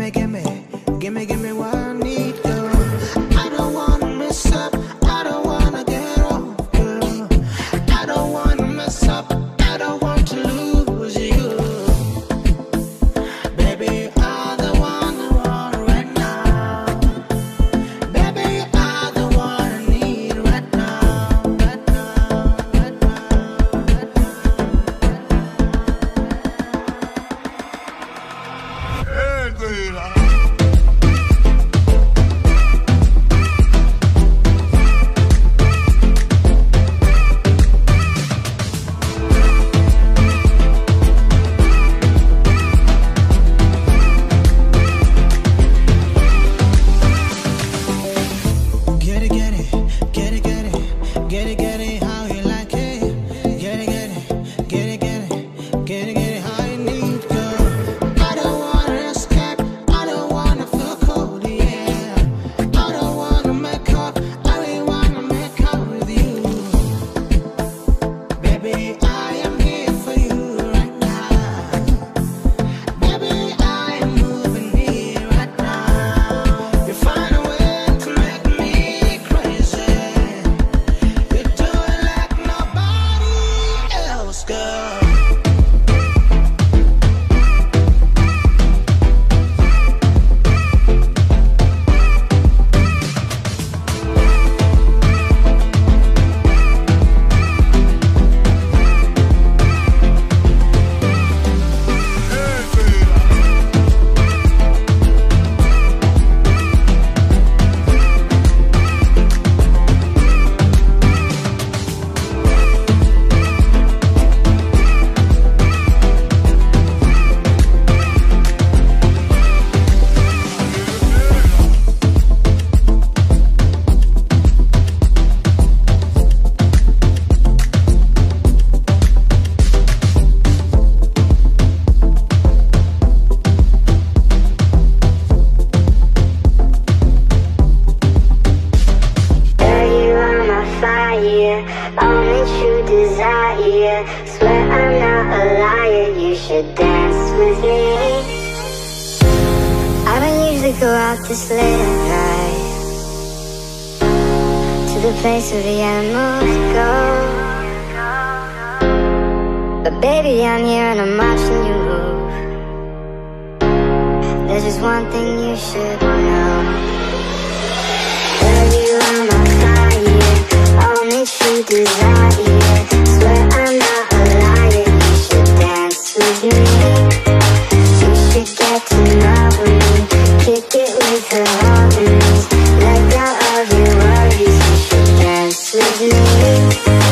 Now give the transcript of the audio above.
give me what I need, girl. I don't wanna mess up, I don't wanna get off, girl. I don't wanna mess up, I don't want to lose you. Baby, I'm the one I want right now. Baby, I'm the one I need right now, right now, right now, right now. Get it, how you like it. Get it, how you need, girl. I don't wanna escape, I don't wanna feel cold, yeah. I don't wanna make up, I really wanna make up with you. Baby, I am here for you right now. Baby, I am moving here right now. You find a way to make me crazy. Only true desire. Swear I'm not a liar. You should dance with me. I don't usually go out this late at night, to the place where the animals go. But baby, I'm here and I'm watching you move. There's just one thing you should know. Girl, you are my fire, only true desire. Swear I'm not a liar. You should dance with me. You should get to know me. Kick it with the harmonies. Let go of your worries. You should dance with me.